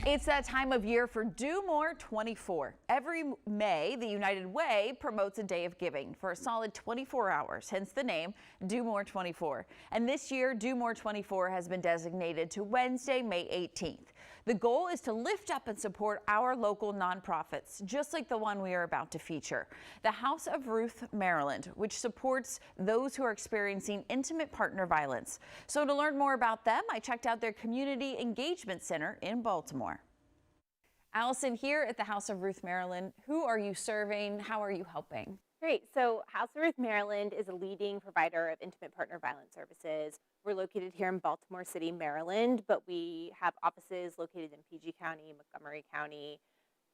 It's that time of year for Do More 24. Every May, the United Way promotes a day of giving for a solid 24 hours, hence the name Do More 24. And this year, Do More 24 has been designated to Wednesday, May 18th. The goal is to lift up and support our local nonprofits, just like the one we are about to feature, the House of Ruth Maryland, which supports those who are experiencing intimate partner violence. So to learn more about them, I checked out their Community Engagement Center in Baltimore. Alison, here at the House of Ruth Maryland, who are you serving? How are you helping? Great. So House of Ruth Maryland is a leading provider of intimate partner violence services. We're located here in Baltimore City, Maryland, but we have offices located in PG County, Montgomery County,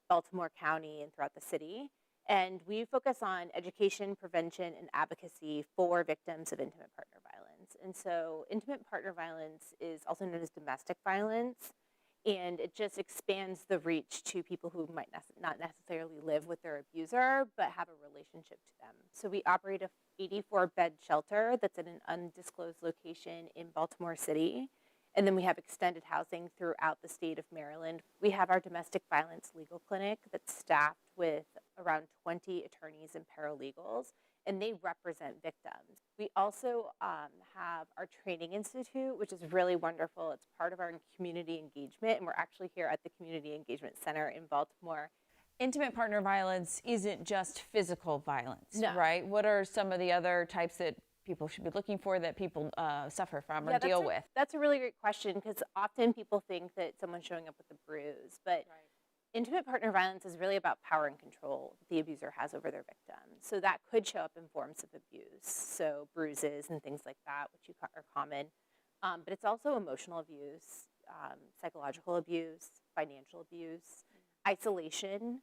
Baltimore County, and throughout the city. And we focus on education, prevention, and advocacy for victims of intimate partner violence. And so intimate partner violence is also known as domestic violence. And it just expands the reach to people who might not necessarily live with their abuser, but have a relationship to them. So we operate a 84-bed shelter that's at an undisclosed location in Baltimore City. And then we have extended housing throughout the state of Maryland. We have our domestic violence legal clinic that's staffed with around 20 attorneys and paralegals, and they represent victims. We also have our training institute, which is really wonderful. It's part of our community engagement, and we're actually here at the Community Engagement Center in Baltimore. Intimate partner violence isn't just physical violence, No. right? What are some of the other types that people should be looking for that people suffer from or deal with? That's a really great question, because often people think that someone's showing up with a bruise, but intimate partner violence is really about power and control the abuser has over their victim. So that could show up in forms of abuse, so bruises and things like that, which are common. But it's also emotional abuse, psychological abuse, financial abuse, isolation,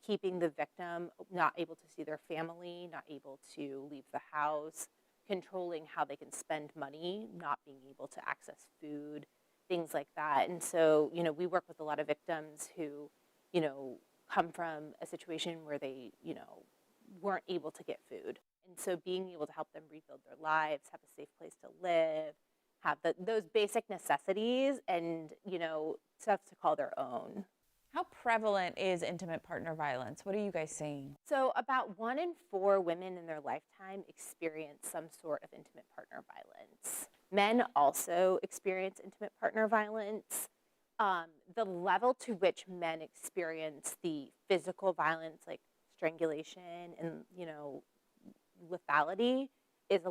keeping the victim not able to see their family, not able to leave the house, controlling how they can spend money, not being able to access food, things like that. And so, we work with a lot of victims who, come from a situation where they, weren't able to get food. And so being able to help them rebuild their lives, have a safe place to live, have those basic necessities and, stuff to call their own. How prevalent is intimate partner violence? What are you guys seeing? So about 1 in 4 women in their lifetime experience some sort of intimate partner violence. Men also experience intimate partner violence. The level to which men experience the physical violence, like strangulation and, lethality, is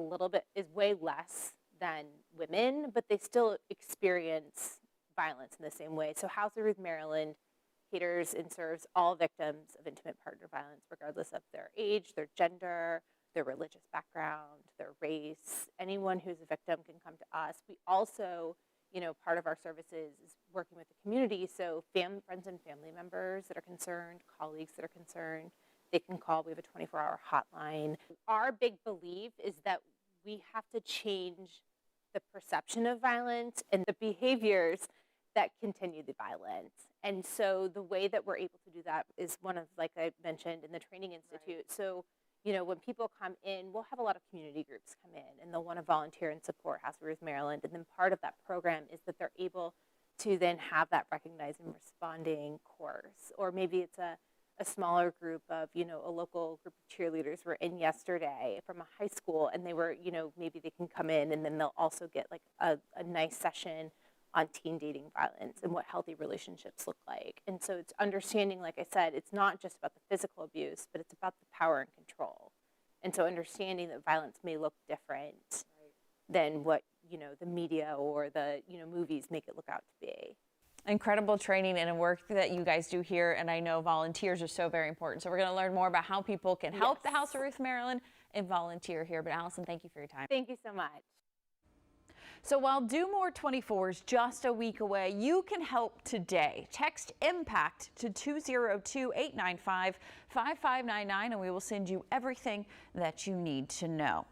way less than women, but they still experience violence in the same way. So House of Ruth Maryland caters and serves all victims of intimate partner violence, regardless of their age, their gender, their religious background, their race. Anyone who's a victim can come to us. We also, part of our services is working with the community. So friends and family members that are concerned, colleagues that are concerned, they can call. We have a 24-hour hotline. Our big belief is that we have to change the perception of violence and the behaviors that continue the violence. And so the way that we're able to do that is one of, like I mentioned, in the Training Institute. Right. So, when people come in, we'll have a lot of community groups come in, and they'll want to volunteer and support House of Ruth Maryland. And then part of that program is that they're able to then have that recognizing and responding course. Or maybe it's a smaller group of, a local group of cheerleaders were in yesterday from a high school, and they were, maybe they can come in, and then they'll also get like a nice session on teen dating violence and what healthy relationships look like. And so it's understanding, like I said, it's not just about the physical abuse, but it's about the power and control. And so understanding that violence may look different than what, the media or the, movies make it look out to be. Incredible training and work that you guys do here. And I know volunteers are so very important. So we're going to learn more about how people can help the House of Ruth Maryland and volunteer here. But Alison, thank you for your time. Thank you so much. So while Do More 24 is just a week away, you can help today. Text IMPACT to 202-895-5599 and we will send you everything that you need to know.